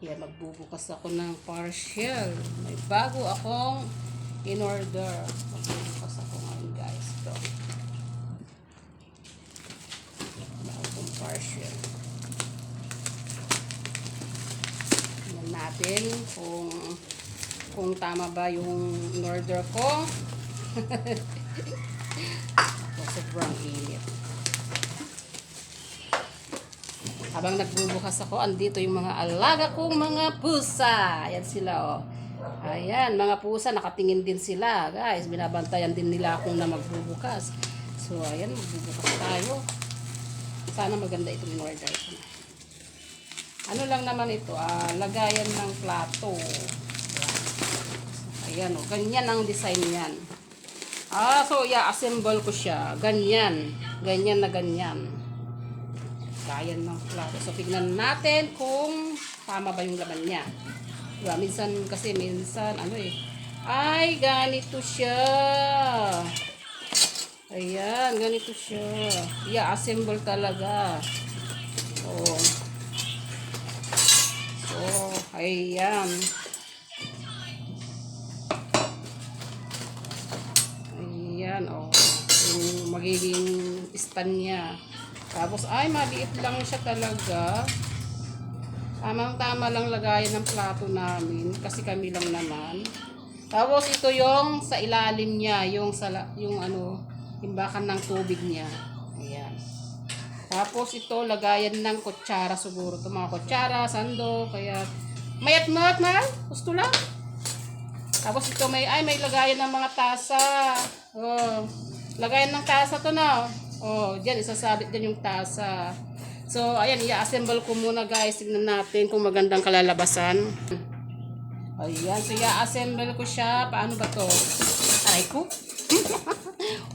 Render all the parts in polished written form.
Yan, magbubukas ako ng partial. May bago akong in-order. Magbubukas ako ngayon, guys. Ito. Bagong partial. Tingnan natin kung tama ba yung in-order ko. Sobrang init. Habang nagbubukas ako, andito yung mga alaga kong mga pusa. Ayan sila, oh. Ayan, mga pusa, nakatingin din sila. Guys, binabantayan din nila akong na magbubukas. So, ayan, magbubukas tayo. Sana maganda itong in-order ko. Ano lang naman ito, lagayan ng plato. Ayan, oh, ganyan ang design niyan. So, assemble ko siya. Ganyan. Ganyan na ganyan. Lagayan ng plato. So, tignan natin kung tama ba yung laman niya. Diba? Minsan, ay, ganito siya. Ayan, ganito siya. Assemble talaga. Oh. So, ayan. Ayan, oh. Yung magiging stand niya. Tapos, ay, maliit lang siya talaga. Tamang-tama lang lagayan ng plato namin. Kasi kami lang naman. Tapos, ito yung sa ilalim niya. Yung imbakan ng tubig niya. Ayan. Tapos, ito, lagayan ng kutsara siguro. Ito, mga kutsara, sando, kaya, mayat-mat, mahal. Gusto lang. Tapos, ito, may lagayan ng mga tasa. Oh, lagayan ng tasa to na. Oh, diyan isasabit din yung tasa. So, ayan, i-assemble ko muna, guys. Tignan natin kung magandang kalalabasan. Ayan, so i-assemble ko siya. Paano ba to? Aray ko?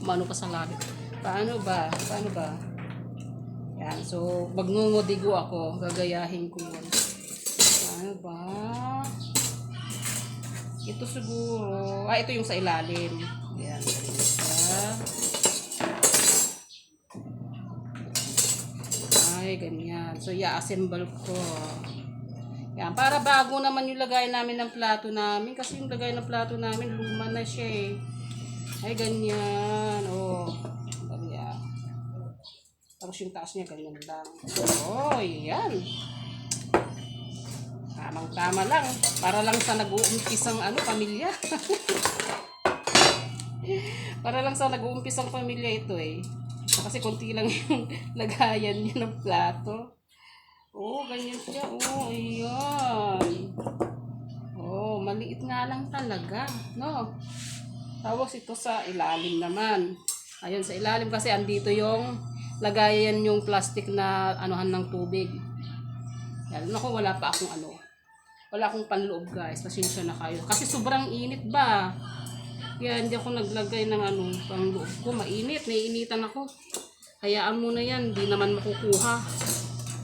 Umano pa sa labi. Paano ba? Ayan, so magnungudigo ako. Gagayahin ko yun. Paano ba? Ito siguro. Ito yung sa ilalim. Ayan, ganyan. So, i-assemble ko. Yan. Para bago naman yung lagay namin ng plato namin. Kasi yung lagay ng plato namin, luma na siya eh. Ay, ganyan. Oh. Ganyan. Tapos yung taas niya, ganyan lang. Oh, yan. Tamang-tama lang. Para lang sa nag-uumpisang pamilya. Para lang sa nag-uumpisang pamilya ito eh. Kasi konti lang yung lagayan niya ng plato. Oh, ganyan siya. Oh, ayan. Oh, maliit nga lang talaga. No? Tapos ito sa ilalim naman. Ayun, sa ilalim kasi andito yung lagayan yung plastic na anuhan ng tubig. Yan. Naku, wala akong panloob, guys. Pasensya na kayo. Kasi sobrang init ba? Kaya hindi ako naglagay ng pang loob ko. Mainit. Naiinitan ako. Hayaan mo na yan. Hindi naman makukuha.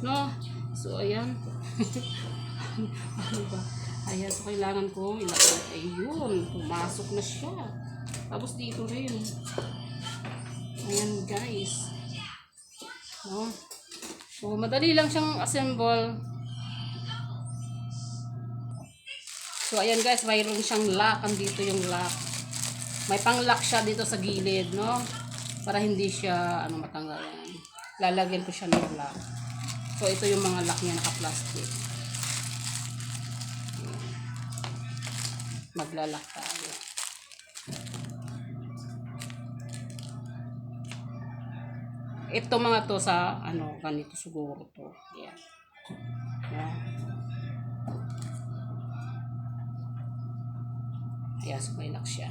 No? So, ayan. Ano ba? Ayan. So, kailangan ko ilagay. Ayun. Pumasok na siya. Tapos dito rin. Ayan, guys. No? So, madali lang siyang assemble. So, ayan, guys. Mayroon siyang lock. Andito yung lock. May pang-lock siya dito sa gilid, no? Para hindi siya, matanggalan. Lalagyan ko siya ng lock. So, ito yung mga lock niya, naka-plastic. Maglalak tayo. Ito mga to sa, ganito siguro to. Yan. Yan. Ayan, so may lock siya.